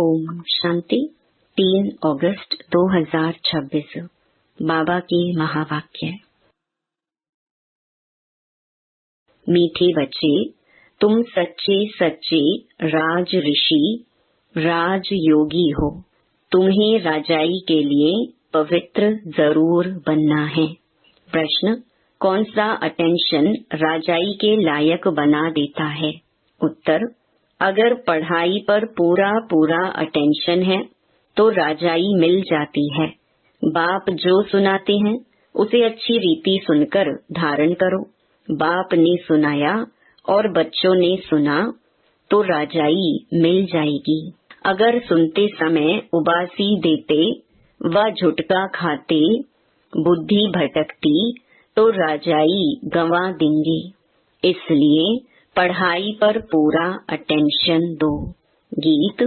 ओम शांति। 3 अगस्त 2026 बाबा की महावाक्य। मीठे बच्चे, तुम सच्चे सच्चे राज ऋषि, राज योगी हो। तुम्हें राजाई के लिए पवित्र जरूर बनना है। प्रश्न, कौन सा अटेंशन राजाई के लायक बना देता है? उत्तर, अगर पढ़ाई पर पूरा अटेंशन है तो राजाई मिल जाती है। बाप जो सुनाते हैं उसे अच्छी रीति सुनकर धारण करो। बाप ने सुनाया और बच्चों ने सुना तो राजाई मिल जाएगी। अगर सुनते समय उबासी देते व झुटका खाते, बुद्धि भटकती तो राजाई गंवा देंगे। इसलिए पढ़ाई पर पूरा अटेंशन दो। गीत,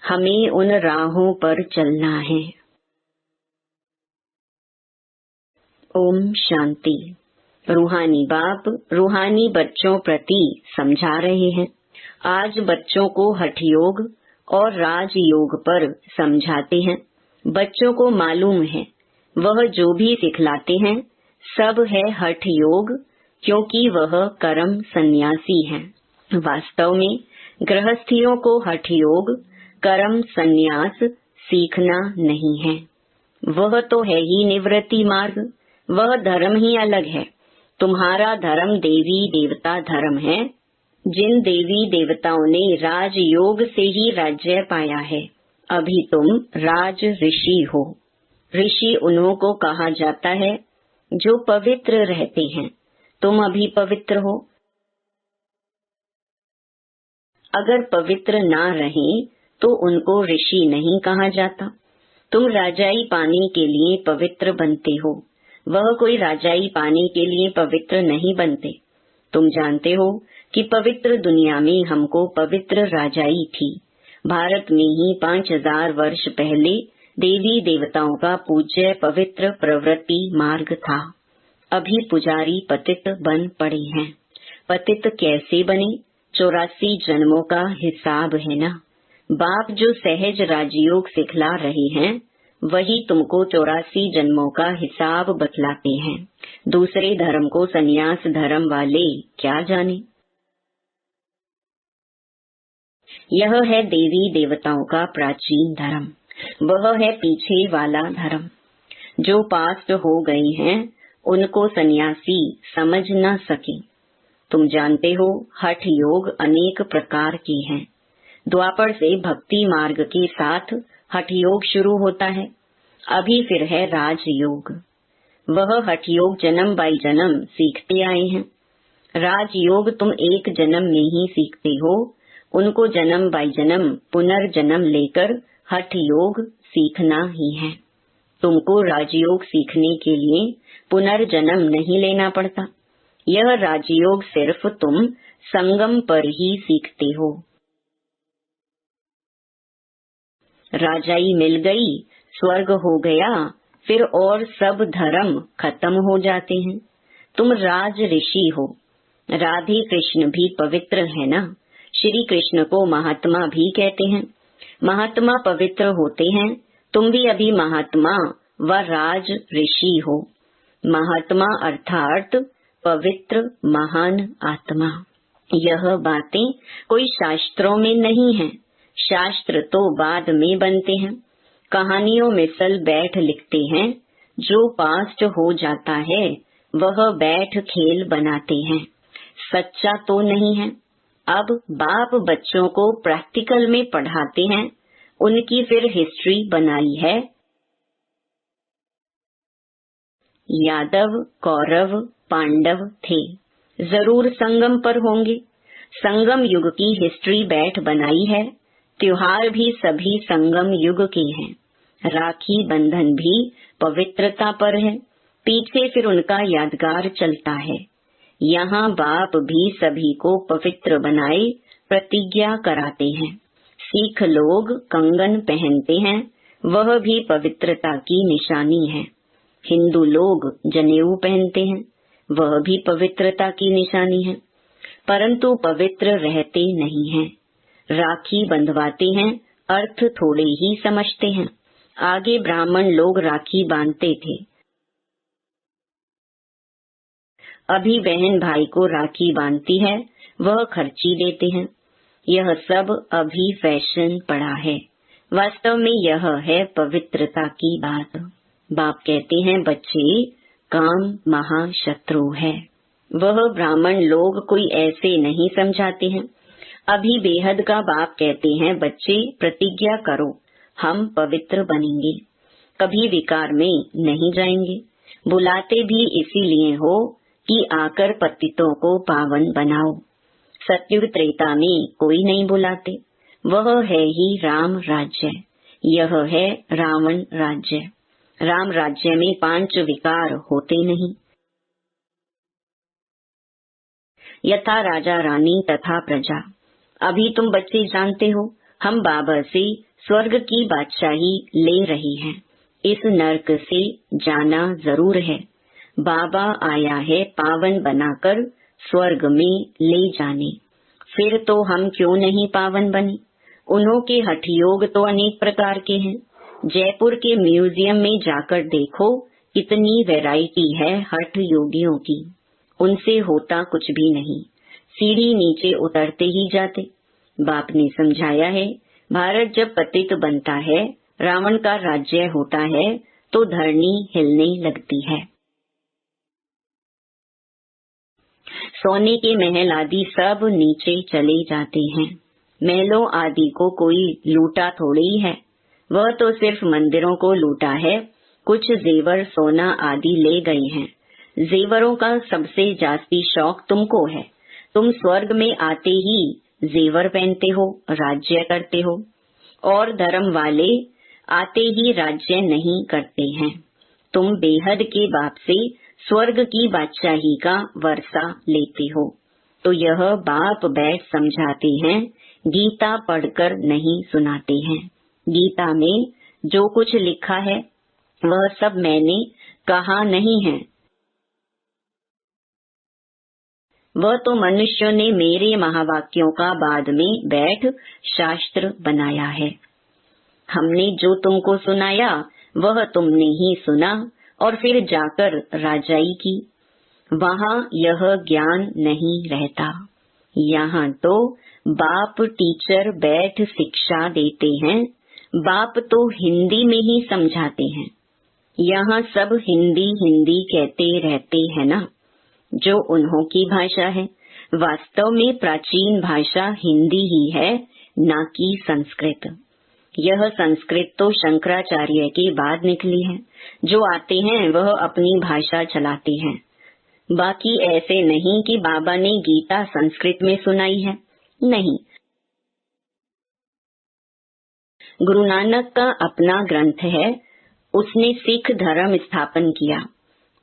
हमें उन राहों पर चलना है। ओम शांति। रूहानी बाप रूहानी बच्चों प्रति समझा रहे हैं। आज बच्चों को हठ योग और राजयोग पर समझाते हैं। बच्चों को मालूम है वह जो भी सिखलाते हैं सब है हठ योग, क्योंकि वह कर्म सन्यासी हैं। वास्तव में गृहस्थियों को हठ योग, कर्म सन्यास सीखना नहीं है। वह तो है ही निवृत्ति मार्ग। वह धर्म ही अलग है। तुम्हारा धर्म देवी देवता धर्म है। जिन देवी देवताओं ने राजयोग से ही राज्य पाया है। अभी तुम राज ऋषि हो। ऋषि उन्हों को कहा जाता है जो पवित्र रहते हैं। तुम अभी पवित्र हो। अगर पवित्र ना रहें तो उनको ऋषि नहीं कहा जाता। तुम राजाई पाने के लिए पवित्र बनते हो। वह कोई राजाई पाने के लिए पवित्र नहीं बनते। तुम जानते हो कि पवित्र दुनिया में हमको पवित्र राजाई थी। भारत में ही 5000 वर्ष पहले देवी देवताओं का पूज्य पवित्र प्रवृत्ति मार्ग था। अभी पुजारी पतित बन पड़े हैं। पतित कैसे बने? 84 जन्मों का हिसाब है ना। बाप जो सहज राजयोग सिखला रहे हैं वही तुमको 84 जन्मों का हिसाब बतलाते हैं। दूसरे धर्म को सन्यास धर्म वाले क्या जाने। यह है देवी देवताओं का प्राचीन धर्म। वह है पीछे वाला धर्म। जो पास्ट हो गए हैं उनको सन्यासी समझ न सके। तुम जानते हो हठ योग अनेक प्रकार के हैं। द्वापर से भक्ति मार्ग के साथ हठ योग शुरू होता है। अभी फिर है राजयोग। वह हठ योग जन्म बाई जन्म सीखते आए हैं। राजयोग तुम एक जन्म में ही सीखते हो। उनको जन्म बाई जन्म पुनर्जन्म लेकर हठ योग सीखना ही है। तुमको राजयोग सीखने के लिए पुनर्जन्म नहीं लेना पड़ता। यह राजयोग सिर्फ तुम संगम पर ही सीखते हो। राजाई मिल गई, स्वर्ग हो गया, फिर और सब धर्म खत्म हो जाते हैं। तुम राज ऋषि हो। राधे कृष्ण भी पवित्र है ना। श्री कृष्ण को महात्मा भी कहते हैं। महात्मा पवित्र होते हैं। तुम भी अभी महात्मा व राज ऋषि हो। महात्मा अर्थात पवित्र महान आत्मा। यह बातें कोई शास्त्रों में नहीं है। शास्त्र तो बाद में बनते हैं। कहानियों में सल बैठ लिखते हैं। जो पास्ट हो जाता है वह बैठ खेल बनाते हैं। सच्चा तो नहीं है। अब बाप बच्चों को प्रैक्टिकल में पढ़ाते हैं। उनकी फिर हिस्ट्री बनाई है। यादव, कौरव, पांडव थे। जरूर संगम पर होंगे। संगम युग की हिस्ट्री बैठ बनाई है। त्योहार भी सभी संगम युग के हैं। राखी बंधन भी पवित्रता पर है। पीछे फिर उनका यादगार चलता है। यहाँ बाप भी सभी को पवित्र बनाए प्रतिज्ञा कराते हैं। सिख लोग कंगन पहनते हैं। वह भी पवित्रता की निशानी है। हिंदू लोग जनेऊ पहनते हैं। वह भी पवित्रता की निशानी है। परंतु पवित्र रहते नहीं हैं। राखी बंधवाते हैं अर्थ थोड़े ही समझते हैं। आगे ब्राह्मण लोग राखी बांधते थे, अभी बहन भाई को राखी बांधती है, वह खर्ची देते हैं। यह सब अभी फैशन पड़ा है। वास्तव में यह है पवित्रता की बात। बाप कहते हैं, बच्चे, काम महाशत्रु है। वह ब्राह्मण लोग कोई ऐसे नहीं समझाते हैं। अभी बेहद का बाप कहते हैं, बच्चे, प्रतिज्ञा करो, हम पवित्र बनेंगे, कभी विकार में नहीं जाएंगे। बुलाते भी इसीलिए हो कि आकर पतितों को पावन बनाओ। सत्युग त्रेता में कोई नहीं बुलाते। वह है ही राम राज्य, यह है रावण राज्य। राम राज्य में 5 विकार होते नहीं। यथा राजा रानी तथा प्रजा। अभी तुम बच्चे जानते हो, हम बाबा से स्वर्ग की बादशाही ले रही हैं। इस नरक से जाना जरूर है। बाबा आया है पावन बनाकर स्वर्ग में ले जाने। फिर तो हम क्यों नहीं पावन बने। उन्हों के हठ योग तो अनेक प्रकार के हैं। जयपुर के म्यूजियम में जाकर देखो, कितनी वैरायटी है हठ योगियों की। उनसे होता कुछ भी नहीं, सीढ़ी नीचे उतरते ही जाते। बाप ने समझाया है, भारत जब पतित बनता है, रावण का राज्य होता है, तो धरनी हिलने लगती है। सोने के महल आदि सब नीचे चले जाते हैं। महलों आदि को कोई लूटा थोड़ी है, वह तो सिर्फ मंदिरों को लूटा है। कुछ जेवर सोना आदि ले गए हैं। जेवरों का सबसे जास्ती शौक तुमको है। तुम स्वर्ग में आते ही जेवर पहनते हो, राज्य करते हो, और धर्म वाले आते ही राज्य नहीं करते हैं। तुम बेहद के बाप से स्वर्ग की बादशाही का वर्षा लेते हो। तो यह बाप बैठ समझाते हैं, गीता पढ़कर नहीं सुनाते हैं। गीता में जो कुछ लिखा है वह सब मैंने कहा नहीं है, वह तो मनुष्यों ने मेरे महावाक्यों का बाद में बैठ शास्त्र बनाया है। हमने जो तुमको सुनाया वह तुमने ही सुना और फिर जाकर राजाई की। वहाँ यह ज्ञान नहीं रहता। यहाँ तो बाप टीचर बैठ शिक्षा देते हैं। बाप तो हिंदी में ही समझाते हैं। यहाँ सब हिंदी हिंदी कहते रहते हैं ना, जो उन्हों की भाषा है। वास्तव में प्राचीन भाषा हिंदी ही है, न कि संस्कृत। यह संस्कृत तो शंकराचार्य के बाद निकली है। जो आते हैं वह अपनी भाषा चलाते हैं। बाकी ऐसे नहीं कि बाबा ने गीता संस्कृत में सुनाई है, नहीं। गुरु नानक का अपना ग्रंथ है, उसने सिख धर्म स्थापन किया।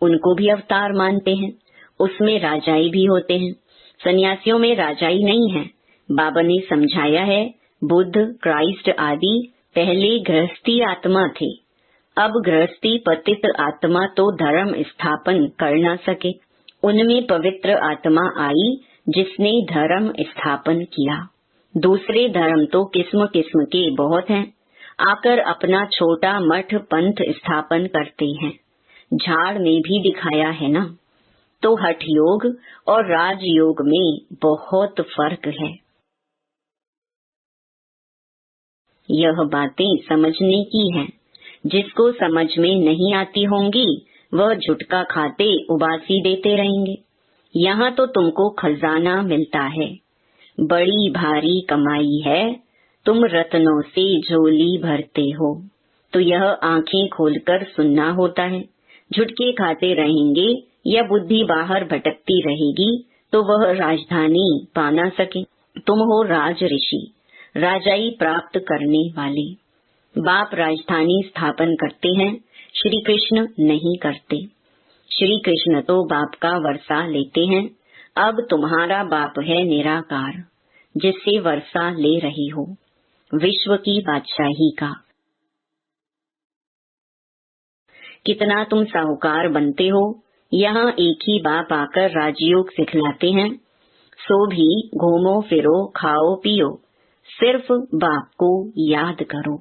उनको भी अवतार मानते हैं। उसमें राजाई भी होते हैं। सन्यासियों में राजाई नहीं है। बाबा ने समझाया है, बुद्ध, क्राइस्ट आदि पहले गृहस्थी आत्मा थे। अब गृहस्थी पतित आत्मा तो धर्म स्थापन कर न सके। उनमें पवित्र आत्मा आई जिसने धर्म स्थापन किया। दूसरे धर्म तो किस्म किस्म के बहुत हैं, आकर अपना छोटा मठ पंथ स्थापन करते हैं। झाड़ में भी दिखाया है ना। तो हठ योग और राजयोग में बहुत फर्क है। यह बातें समझने की हैं। जिसको समझ में नहीं आती होंगी वह झुटका खाते उबासी देते रहेंगे। यहाँ तो तुमको खजाना मिलता है, बड़ी भारी कमाई है, तुम रत्नों से झोली भरते हो। तो यह आंखें खोलकर सुनना होता है। झुटके खाते रहेंगे या बुद्धि बाहर भटकती रहेगी तो वह राजधानी पा ना सके। तुम हो राज ऋषि, राजाई प्राप्त करने वाले। बाप राजधानी स्थापन करते हैं, श्री कृष्ण नहीं करते। श्री कृष्ण तो बाप का वर्षा लेते हैं। अब तुम्हारा बाप है निराकार, जिससे वर्षा ले रही हो, विश्व की बादशाही का। कितना तुम साहूकार बनते हो। यहाँ एक ही बाप आकर राजयोग सिखलाते हैं। सो भी घूमो फिरो खाओ पियो, सिर्फ बाप को याद करो।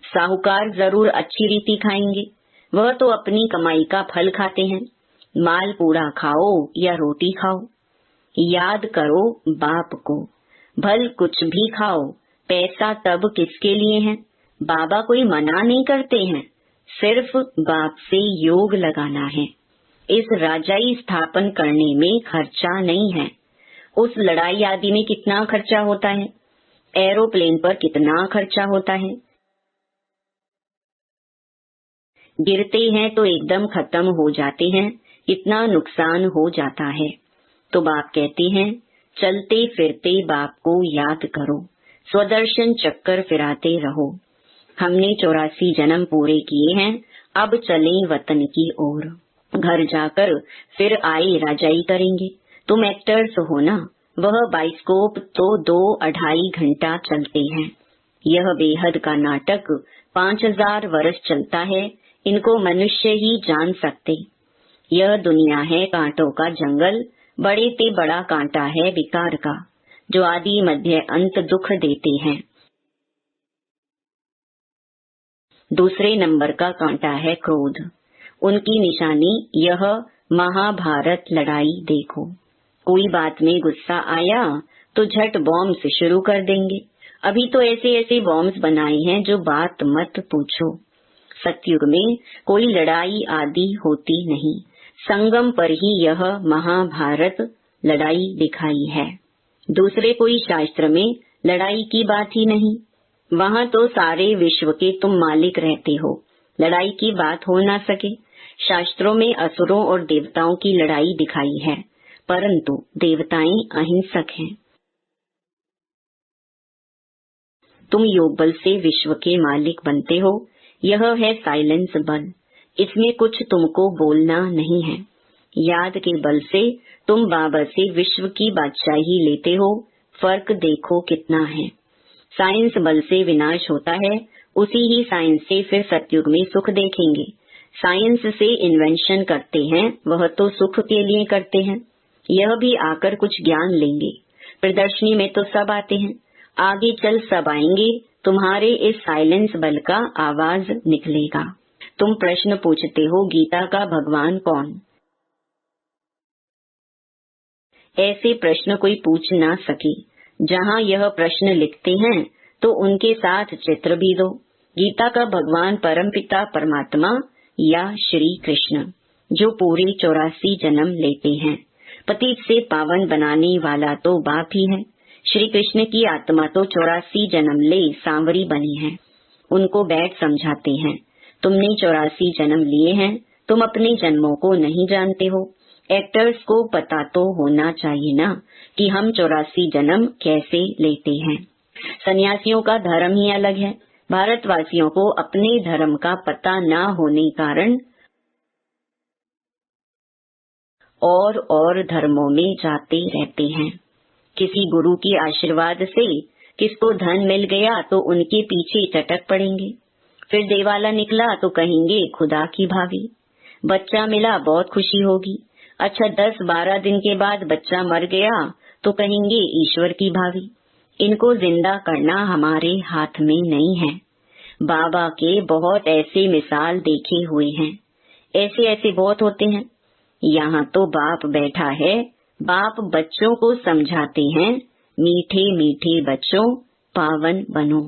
साहूकार जरूर अच्छी रीति खाएंगे, वह तो अपनी कमाई का फल खाते हैं। माल पूड़ा खाओ या रोटी खाओ, याद करो बाप को। भल कुछ भी खाओ, पैसा तब किसके लिए है? बाबा कोई मना नहीं करते हैं, सिर्फ बाप से योग लगाना है। इस राजाई स्थापन करने में खर्चा नहीं है। उस लड़ाई आदि में कितना खर्चा होता है, एरोप्लेन पर कितना खर्चा होता है। गिरते हैं तो एकदम खत्म हो जाते हैं, कितना नुकसान हो जाता है। तो बाप कहते हैं, चलते फिरते बाप को याद करो, स्वदर्शन चक्कर फिराते रहो। हमने 84 जन्म पूरे किए हैं, अब चलें वतन की ओर। घर जाकर फिर आए राजाई करेंगे। तुम एक्टर्स हो ना, वह बाइस्कोप तो 2-2.5 घंटा चलते हैं। यह बेहद का नाटक 5000 वर्ष चलता है, इनको मनुष्य ही जान सकते। यह दुनिया है कांटों का जंगल, बड़े ते बड़ा कांटा है विकार का, जो आदि मध्य अंत दुख देते हैं। दूसरे नंबर का कांटा है क्रोध। उनकी निशानी यह महाभारत लड़ाई देखो। कोई बात में गुस्सा आया तो झट बॉम्ब्स शुरू कर देंगे। अभी तो ऐसे ऐसे बॉम्ब्स बनाए हैं जो बात मत पूछो। सतयुग में कोई लड़ाई आदि होती नहीं, संगम पर ही यह महाभारत लड़ाई दिखाई है। दूसरे कोई शास्त्र में लड़ाई की बात ही नहीं। वहाँ तो सारे विश्व के तुम मालिक रहते हो, लड़ाई की बात हो ना सके। शास्त्रों में असुरों और देवताओं की लड़ाई दिखाई है, परंतु देवताएं अहिंसक हैं। तुम योग बल से विश्व के मालिक बनते हो, यह है साइलेंस बल। इसमें कुछ तुमको बोलना नहीं है। याद के बल से तुम बाबा से विश्व की बादशाही लेते हो, फर्क देखो कितना है। साइंस बल से विनाश होता है, उसी ही साइंस से फिर सतयुग में सुख देखेंगे। साइंस से इन्वेंशन करते हैं, वह तो सुख के लिए करते हैं। यह भी आकर कुछ ज्ञान लेंगे। प्रदर्शनी में तो सब आते हैं, आगे चल सब आएंगे। तुम्हारे इस साइलेंस बल का आवाज निकलेगा। तुम प्रश्न पूछते हो गीता का भगवान कौन? ऐसे प्रश्न कोई पूछ ना सके। जहाँ यह प्रश्न लिखते हैं तो उनके साथ चित्र भी दो। गीता का भगवान परमपिता परमात्मा या श्री कृष्ण, जो पूरे 84 जन्म लेते हैं। पतित से पावन बनाने वाला तो बाप ही है। श्री कृष्ण की आत्मा तो 84 जन्म ले सांवरी बनी है। उनको बैठ समझाते हैं, तुमने 84 जन्म लिए हैं, तुम अपने जन्मों को नहीं जानते हो। एक्टर्स को पता तो होना चाहिए ना कि हम 84 जन्म कैसे लेते हैं। सन्यासियों का धर्म ही अलग है। भारतवासियों को अपने धर्म का पता न होने कारण और धर्मों में जाते रहते हैं। किसी गुरु की आशीर्वाद से किसको धन मिल गया तो उनके पीछे चटक पड़ेंगे। फिर देवाला निकला तो कहेंगे खुदा की भाभी। बच्चा मिला बहुत खुशी होगी। अच्छा 10-12 दिन के बाद बच्चा मर गया तो कहेंगे ईश्वर की भाभी। इनको जिंदा करना हमारे हाथ में नहीं है। बाबा के बहुत ऐसे मिसाल देखे हुए हैं, ऐसे ऐसे बहुत होते हैं। यहाँ तो बाप बैठा है, बाप बच्चों को समझाते हैं, मीठे मीठे बच्चों पावन बनो।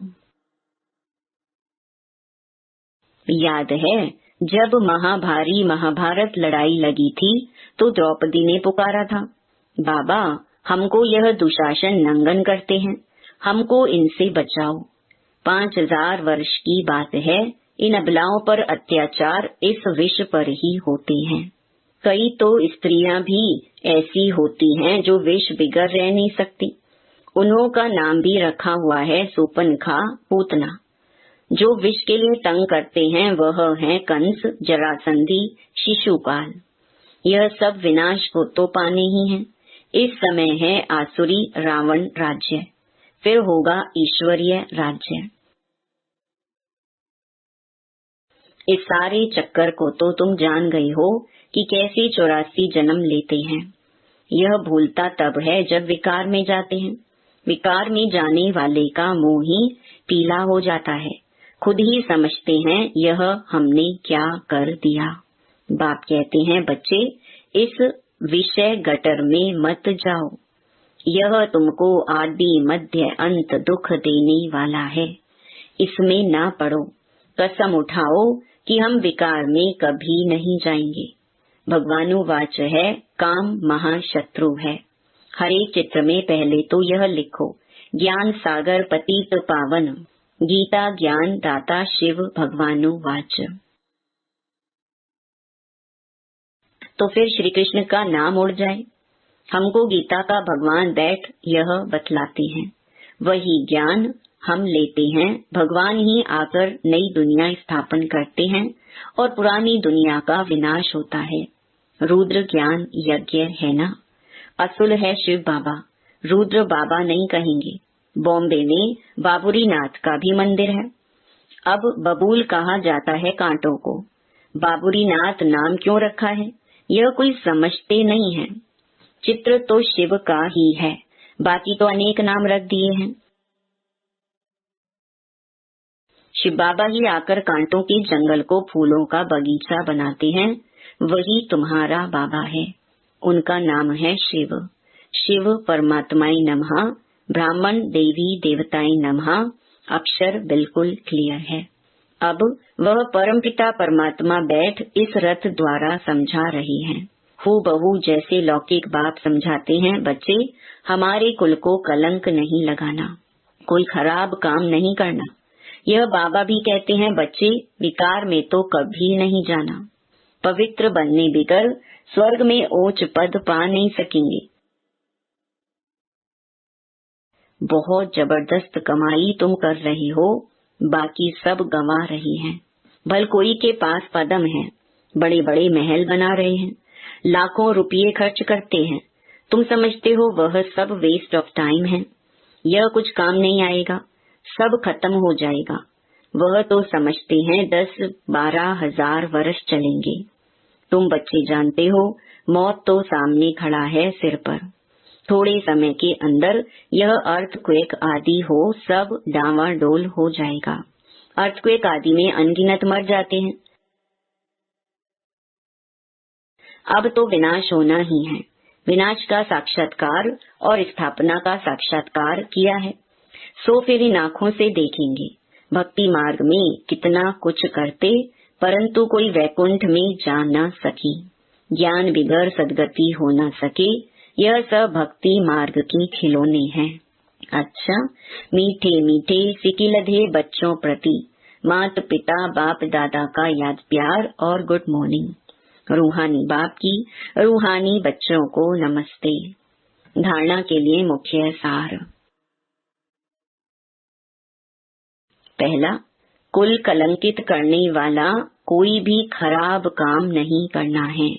याद है जब महाभारी महाभारत लड़ाई लगी थी तो द्रौपदी ने पुकारा था, बाबा हमको यह दुशासन नंगन करते हैं, हमको इनसे बचाओ। 5000 वर्ष की बात है, इन अबलाओं पर अत्याचार इस विश्व पर ही होते हैं। कई तो स्त्रियां भी ऐसी होती हैं जो विष बिगर रह नहीं सकती। उन्हों का नाम भी रखा हुआ है सूपनखा पूतना। जो विष के लिए तंग करते हैं वह हैं कंस, जरासंधी, शिशुपाल। यह सब विनाश को तो पाने ही हैं। इस समय है आसुरी रावण राज्य, फिर होगा ईश्वरीय राज्य। इस सारे चक्कर को तो तुम जान गए हो कि कैसे 84 जन्म लेते हैं। यह भूलता तब है जब विकार में जाते हैं। विकार में जाने वाले का मुंह ही पीला हो जाता है। खुद ही समझते हैं यह हमने क्या कर दिया। बाप कहते हैं बच्चे, इस विषय गटर में मत जाओ, यह तुमको आदि मध्य अंत दुख देने वाला है, इसमें ना पड़ो। कसम उठाओ कि हम विकार में कभी नहीं जाएंगे। भगवानुवाच है, काम महाशत्रु है। हरे चित्र में पहले तो यह लिखो, ज्ञान सागर पतित पावन, गीता ज्ञान दाता शिव भगवानुवाच। तो फिर श्री कृष्ण का नाम उड़ जाए। हमको गीता का भगवान बैठ यह बतलाते हैं, वही ज्ञान हम लेते हैं। भगवान ही आकर नई दुनिया स्थापन करते हैं और पुरानी दुनिया का विनाश होता है। रुद्र ज्ञान यज्ञ है ना, असुल है शिव बाबा, रुद्र बाबा नहीं कहेंगे। बॉम्बे में बाबूरी नाथ का भी मंदिर है। अब बबूल कहा जाता है कांटों को। बाबूरी नाथ नाम क्यों रखा है, यह कोई समझते नहीं है। चित्र तो शिव का ही है, बाकी तो अनेक नाम रख दिए हैं। शिव बाबा ही आकर कांटों के जंगल को फूलों का बगीचा बनाते हैं। वही तुम्हारा बाबा है, उनका नाम है शिव। शिव परमात्माई नमः, ब्राह्मण देवी देवताई नमः। अक्षर बिल्कुल क्लियर है। अब वह परमपिता परमात्मा बैठ इस रथ द्वारा समझा रही हैं। हूबहू जैसे लौकिक बाप समझाते हैं, बच्चे हमारे कुल को कलंक नहीं लगाना, कोई खराब काम नहीं करना। यह बाबा भी कहते हैं, बच्चे विकार में तो कभी नहीं जाना। पवित्र बनने बिगर स्वर्ग में ऊंच पद पा नहीं सकेंगे। बहुत जबरदस्त कमाई तुम कर रही हो, बाकी सब गंवा रही हैं। भल कोई के पास पदम है, बड़े बड़े महल बना रहे हैं, लाखों रुपये खर्च करते हैं। तुम समझते हो वह सब वेस्ट ऑफ टाइम है, यह कुछ काम नहीं आएगा, सब खत्म हो जाएगा। वह तो समझते हैं 10-12 हजार वर्ष चलेंगे। तुम बच्चे जानते हो मौत तो सामने खड़ा है सिर पर। थोड़े समय के अंदर यह अर्थक्वेक आदि हो सब डावाडोल हो जाएगा। अर्थक्वेक आदि में अनगिनत मर जाते हैं। अब तो विनाश होना ही है। विनाश का साक्षात्कार और स्थापना का साक्षात्कार किया है, सो फिर इन आँखों से देखेंगे। भक्ति मार्ग में कितना कुछ करते, परंतु कोई वैकुंठ में जा न सकी। ज्ञान बिगर सदगति हो न सके, यह सब भक्ति मार्ग की खिलौने हैं। अच्छा, मीठे मीठे सिकिलधे बच्चों प्रति माता पिता बाप दादा का याद प्यार और गुड मॉर्निंग। रूहानी बाप की रूहानी बच्चों को नमस्ते। धारणा के लिए मुख्य सार। पहला, कुल कलंकित करने वाला कोई भी खराब काम नहीं करना है।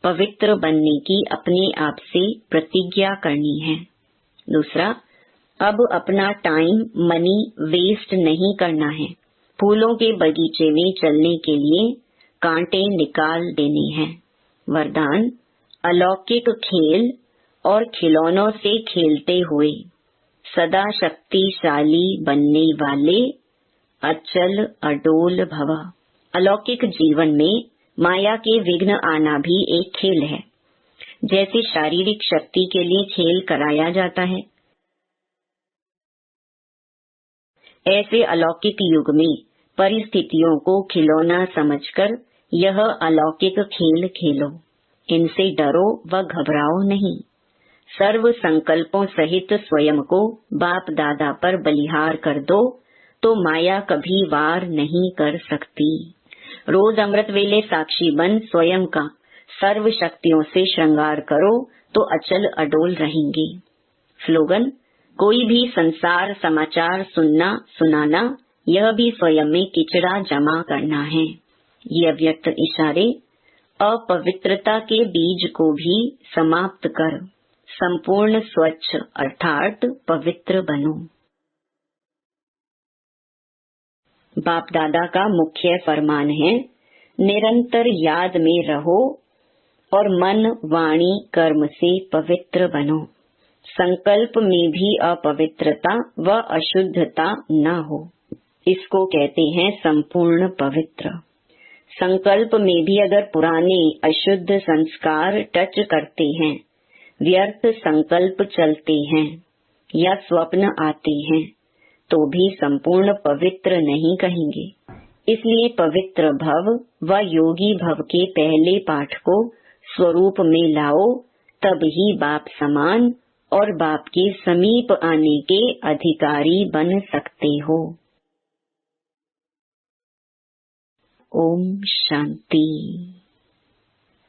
पवित्र बनने की अपने आप से प्रतिज्ञा करनी है। दूसरा, अब अपना टाइम मनी वेस्ट नहीं करना है। फूलों के बगीचे में चलने के लिए कांटे निकाल देने हैं। वरदान, अलौकिक खेल और खिलौनों से खेलते हुए सदा शक्तिशाली बनने वाले अचल अडोल भव। अलौकिक जीवन में माया के विघ्न आना भी एक खेल है। जैसे शारीरिक शक्ति के लिए खेल कराया जाता है, ऐसे अलौकिक युग में परिस्थितियों को खिलौना समझकर यह अलौकिक खेल खेलो। इनसे डरो व घबराओ नहीं। सर्व संकल्पों सहित स्वयं को बाप दादा पर बलिहार कर दो तो माया कभी वार नहीं कर सकती। रोज अमृत वेले साक्षी बन स्वयं का सर्व शक्तियों से श्रृंगार करो तो अचल अडोल रहेंगे। स्लोगन, कोई भी संसार समाचार सुनना सुनाना, यह भी स्वयं में किचड़ा जमा करना है। ये अव्यक्त इशारे अपवित्रता के बीज को भी समाप्त कर संपूर्ण स्वच्छ अर्थात पवित्र बनो। बाप दादा का मुख्य फरमान है, निरंतर याद में रहो और मन वाणी कर्म से पवित्र बनो। संकल्प में भी अपवित्रता व अशुद्धता न हो, इसको कहते हैं संपूर्ण पवित्र। संकल्प में भी अगर पुराने अशुद्ध संस्कार टच करते हैं, व्यर्थ संकल्प चलते हैं या स्वप्न आते हैं, तो भी संपूर्ण पवित्र नहीं कहेंगे। इसलिए पवित्र भव व योगी भव के पहले पाठ को स्वरूप में लाओ, तब ही बाप समान और बाप के समीप आने के अधिकारी बन सकते हो। ओम शांति।